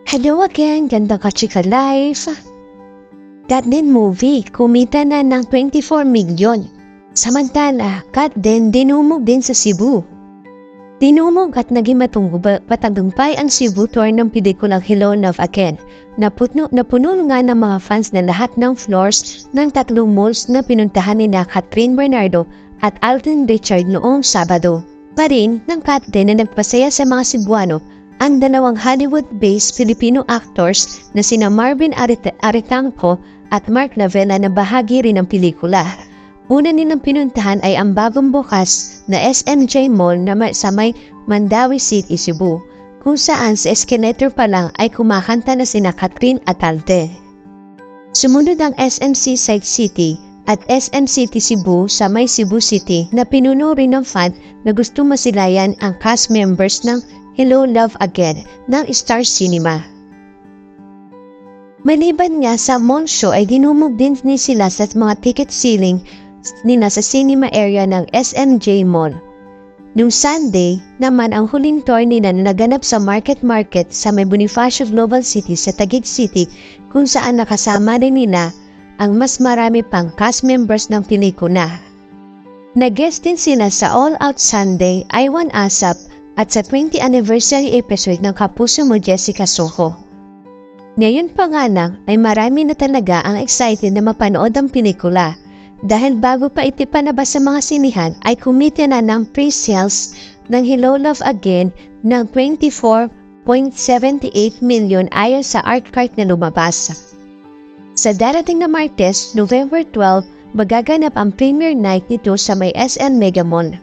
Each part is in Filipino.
Hello again, ganda ka chika life. Kat din movie, kumita na ng 24 million. Samantala, Kat din dinumog din sa Cebu. Dinumog at naging matagumpay ang Cebu tour ng pelikulang Hello Love Again. Napuno nga ng mga fans na lahat ng floors ng tatlong malls na pinuntahan ni Catherine Bernardo at Alden Richard noong Sabado. Pa rin ng Kat din na nagpasaya sa mga Cebuano ang dalawang Hollywood-based Filipino actors na sina Marvin Aritangco at Mark Lavella na bahagi rin ng pelikula. Una nilang pinuntahan ay ang bagong bukas na SMJ Mall na sa may Mandawi City, Cebu, kung saan sa escalator pa lang ay kumakanta na sina Catherine at Alden. Sumunod ang SMC Side City at SM City Cebu sa may Cebu City na pinuno rin ng fan na gusto masilayan ang cast members ng Hello Love Again ng Star Cinema. Maliban nga sa mall show ay dinumog din ni sila sa mga ticket selling nila sa cinema area ng SMJ Mall. Noong Sunday naman ang huling tour nila na naganap sa Market sa may Bonifacio Global City sa Taguig City kung saan nakasama rin nila ang mas marami pang cast members ng pelikula. Nag-guest din sila sa All Out Sunday, Iwan Asap at sa 20th anniversary episode ng Kapuso Mo Jessica Soho. Ngayon pa nga lang ay marami na talaga ang excited na mapanood ang pelikula dahil bago pa ipinalabas sa mga sinihan ay kumita na ng pre-sales ng Hello Love Again ng 24.78 million ayon sa art card na lumabas. Sa darating na Martes, November 12, magaganap ang premiere night nito sa may SM Mega Mall.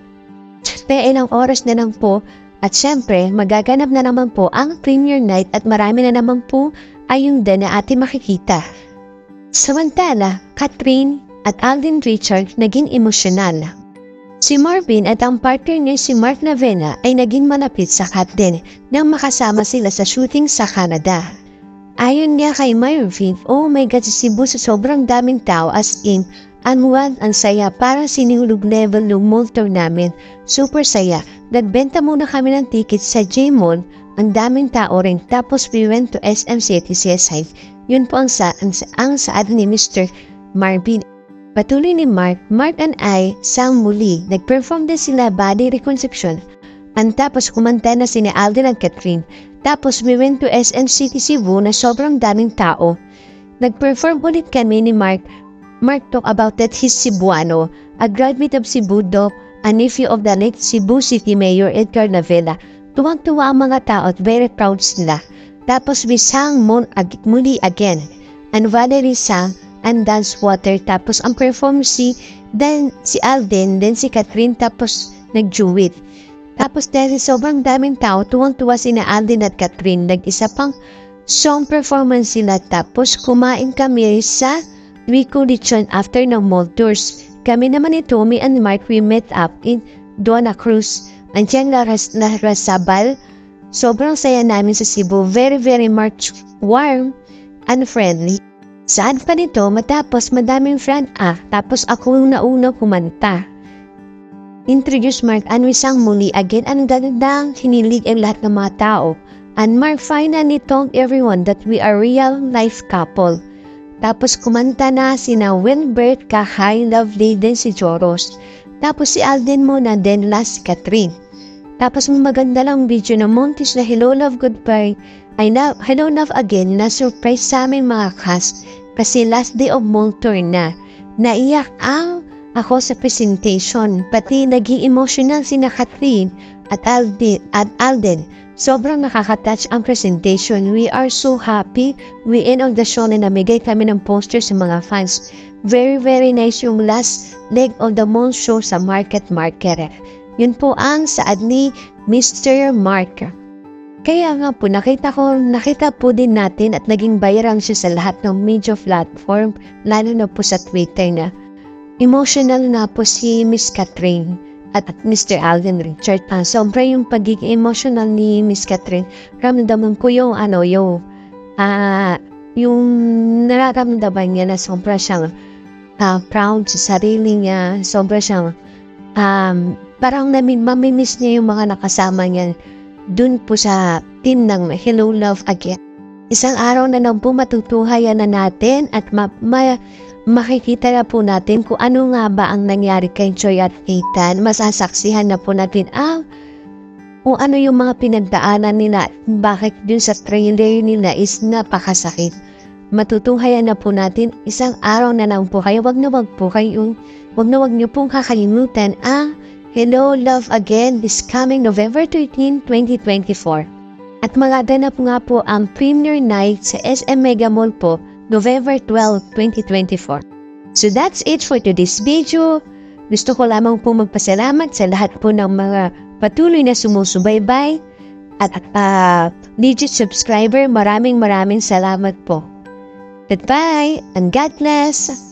Ilang oras na lang po at syempre magaganap na naman po ang premiere night at marami na naman po ay yung na ating makikita. Samantala, Catherine at Alden Richard naging emosyonal. Si Marvin at ang partner niya si Mark Lavella ay naging malapit sa Kat din nang makasama sila sa shooting sa Canada. Ayon niya kay Marvin, oh my God, sa Cebu sa sobrang daming tao as in, ang saya para sinulog level ng mall tour namin. Super saya. Nagbenta muna kami ng tickets sa J-Mall. Ang daming tao rin. Tapos we went to SM City CSI. Yun po ang saad ni Mr. Marvin. Patuloy ni Mark and I sang muli. Nag-perform din sila body reconstruction. Tapos kumanta na sina Alden at Catherine. Tapos we went to SM City Cebu na sobrang daming tao. Nag-perform ulit kami ni Mark talk about that he's Cebuano, a graduate of Cebu Doc, a nephew of the late Cebu City Mayor Edgar Lavella. Tuwang-tuwa ang mga tao at very proud sila. Tapos we sang muli again. And Valerie sang and Dance Water. Tapos ang perform si Alden, then si Catherine, tapos nag-duet. Tapos dahil sobrang daming tao, tuwang-tuwa sina Alden at Catherine. Nag-isa pang song performance sila. Tapos kumain kami sa Rico Lechon after ng mall tours. Kami naman ni Tommy and Mark, we met up in Dona Cruz. Andiyan Larasabal. Sobrang saya namin sa Cebu. Very, very much warm and friendly. Saan pa nito matapos madaming friend tapos ako nauna kumanta. Introduce Mark and we sang muli again. Ang gandang hinilig ang lahat ng mga tao. And Mark finally told everyone that we are real life couple. Tapos kumanta na sina Wilbert, Kahay, Lovely, din si Joros. Tapos si Alden muna, then last si Catherine. Tapos maganda lang video na montage na Hello Love Goodbye ay Hello Love Again na surprise sa aming mga cast kasi last day of mall tour na. Naiyak ako sa presentation, pati naging emotional sina Catherine at Alden. Sobrang nakaka-touch ang presentation. We are so happy. We end of the show na namigay kami ng poster sa mga fans. Very, very nice yung last leg of the mall show sa Market. Yun po ang saad ni Mr. Mark. Kaya nga po, nakita po din natin at naging viral siya sa lahat ng media platform, lalo na po sa Twitter na emotional na po si Miss Catherine at Mr. Alden Richard. Sobra yung pagiging emotional ni Miss Catherine. Ramdaman ko yung yung nararamdaman niya na sobra siyang proud sa sarili niya. Sobra siyang parang mamimiss niya yung mga nakasama niya dun po sa team ng Hello Love Again. Isang araw na lang po matutuhayan na natin at makikita na po natin kung ano nga ba ang nangyari kay Joy at Ethan. Masasaksihan na po natin kung ano yung mga pinagdaanan nila, bakit dun sa trailer nila is napakasakit. Matutuhayan na po natin isang araw na lang po kayo. Wag na wag niyo pong kakalimutan Hello Love Again this coming November 13, 2024. At magaganap nga po ang premiere night sa SM Mega Mall po, November 12, 2024. So that's it for today's video. Gusto ko lamang po magpasalamat sa lahat po ng mga patuloy na sumusubaybay at legit subscriber. Maraming salamat po. Goodbye and God bless!